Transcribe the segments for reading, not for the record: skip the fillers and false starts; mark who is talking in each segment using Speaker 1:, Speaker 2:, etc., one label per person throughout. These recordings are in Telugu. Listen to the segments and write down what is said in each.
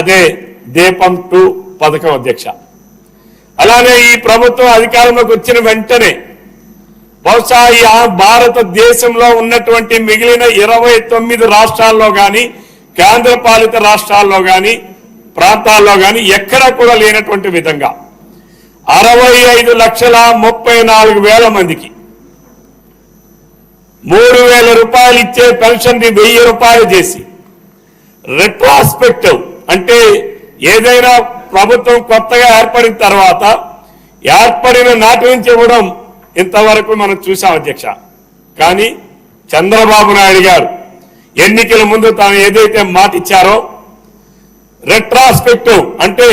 Speaker 1: అదే దీపం 2 పథకం అధ్యక్ష. అలానే ఈ ప్రభుత్వం అధికారంలోకి వచ్చిన వెంటనే బహుశా ఈ భారతదేశంలో ఉన్నటువంటి మిగిలిన 29 రాష్ట్రాల్లో కానీ కేంద్రపాలిత రాష్ట్రాల్లో కానీ ప్రాంతాల్లో కానీ ఎక్కడా కూడా లేనటువంటి విధంగా 65,34,000 మందికి 3,000 రూపాయలు ఇచ్చే పెన్షన్ ని 1,000 రూపాయలు చేసి రెట్రోస్పెక్టివ్ అంటే ఏదైనా ప్రభుత్వం కొత్తగా ఏర్పడిన తర్వాత ఏర్పడిన నాటి నుంచి ఇవ్వడం ఇంతవరకు మనం చూసాం అధ్యక్ష. కానీ చంద్రబాబు నాయుడు గారు ఎన్నికల ముందు తాను ఏదైతే మాట ఇచ్చారో రెట్రోస్పెక్టివ్ అంటే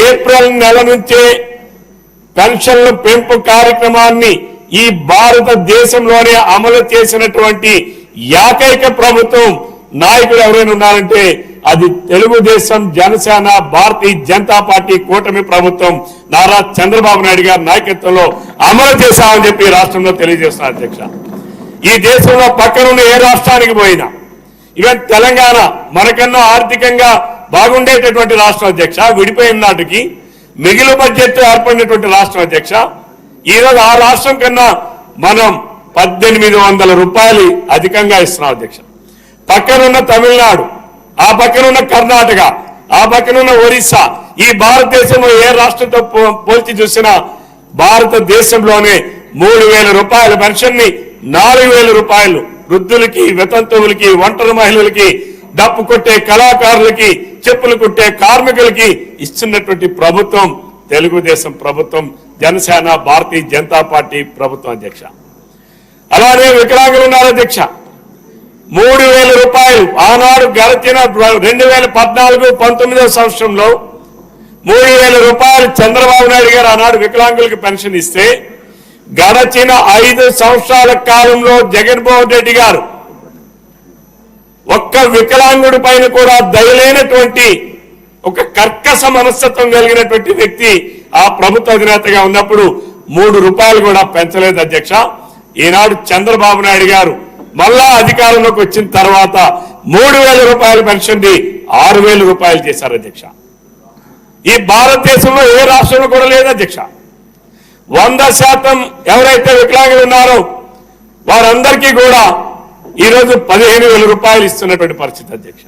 Speaker 1: ఏప్రిల్ నెల నుంచే పెన్షన్ల పెంపు కార్యక్రమాన్ని ఈ భారతదేశంలోనే అమలు చేసినటువంటి ఏకైక ప్రభుత్వం నాయకుడు ఎవరైనా ఉన్నారంటే అది తెలుగుదేశం, జనసేన, భారతీయ జనతా పార్టీ కూటమి ప్రభుత్వం నారా చంద్రబాబు నాయుడు గారి నాయకత్వంలో అమలు చేశామని చెప్పి రాష్ట్రంలో తెలియజేస్తున్నారు అధ్యక్ష. ఈ దేశంలో పక్కనున్న ఏ రాష్ట్రానికి పోయినా ఈవెన్ తెలంగాణ మనకన్నా ఆర్థికంగా బాగుండేటటువంటి రాష్ట్రం అధ్యక్ష, విడిపోయిన నాటికి మిగిలిన బడ్జెట్ ఏర్పడినటువంటి రాష్ట్రం అధ్యక్ష. ఈరోజు ఆ రాష్ట్రం కన్నా మనం 1,800 రూపాయలు అధికంగా ఇస్తున్నాం అధ్యక్ష. పక్కనున్న తమిళనాడు, ఆ పక్కనున్న కర్ణాటక, ఆ పక్కనున్న ఒరిస్సా, ఈ భారతదేశంలో ఏ రాష్ట్రంతో పోల్చి చూసినా భారతదేశంలోనే 3,000 రూపాయల పెన్షన్ ని 4,000 రూపాయలు వృద్ధులకి, వితంతువులకి, ఒంటరి మహిళలకి, డప్పు కొట్టే కళాకారులకి, చెప్పులు కుట్టే కార్మికులకి ఇస్తున్నటువంటి ప్రభుత్వం తెలుగుదేశం ప్రభుత్వం, జనసేన, భారతీయ జనతా పార్టీ ప్రభుత్వం అధ్యక్ష. అలానే వికలాంగులు ఉన్నారు అధ్యక్ష. 3,000 రూపాయలు ఆనాడు గడిచిన 2014-19 సంవత్సరంలో 3,000 రూపాయలు చంద్రబాబు నాయుడు గారు ఆనాడు వికలాంగులకు పెన్షన్ ఇస్తే గడచిన 5 సంవత్సరాల కాలంలో జగన్మోహన్ రెడ్డి గారు ఒక్క వికలాంగుడి పైన కూడా దయలేనటువంటి ఒక కర్కశ మనస్తత్వం కలిగినటువంటి వ్యక్తి ఆ ప్రభుత్వ అధినేతగా ఉన్నప్పుడు 3 రూపాయలు కూడా పెంచలేదు అధ్యక్ష. ఈనాడు చంద్రబాబు నాయుడు గారు మళ్ళా అధికారంలోకి వచ్చిన తర్వాత 3,000 రూపాయల పెన్షన్ ని 6,000 రూపాయలు చేశారు అధ్యక్ష. ఈ భారతదేశంలో ఏ రాష్ట్రంలో కూడా లేదు అధ్యక్ష. 100% ఎవరైతే వికలాంగులు ఉన్నారో వారందరికీ కూడా ఈరోజు 15,000 రూపాయలు ఇస్తున్నటువంటి పరిస్థితి అధ్యక్ష.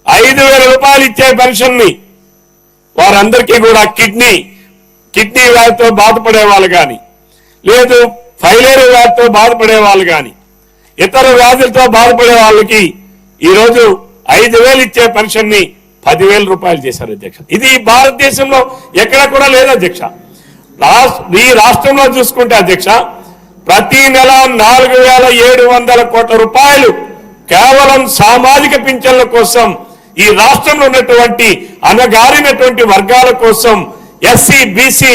Speaker 1: 5,000 రూపాయలు ఇచ్చే పెన్షన్ ని వారందరికీ కూడా కిడ్నీ వ్యాధితో బాధపడే వాళ్ళు కానీ, లేదు ఫైలేరు వ్యాధితో బాధపడే వాళ్ళు కానీ, ఇతర వ్యాధులతో బాధపడే వాళ్ళకి ఈరోజు 5,000 ఇచ్చే పెన్షన్ ని 10,000 రూపాయలు చేశారు అధ్యక్ష. ఇది భారతదేశంలో ఎక్కడ కూడా లేదు అధ్యక్ష. ఈ రాష్ట్రంలో చూసుకుంటే అధ్యక్ష ప్రతి నెల 4,700 కోట్ల రూపాయలు కేవలం సామాజిక పింఛన్ల కోసం ఈ రాష్ట్రంలో ఉన్నటువంటి అనగారినటువంటి వర్గాల కోసం ఎస్సీ, బీసీ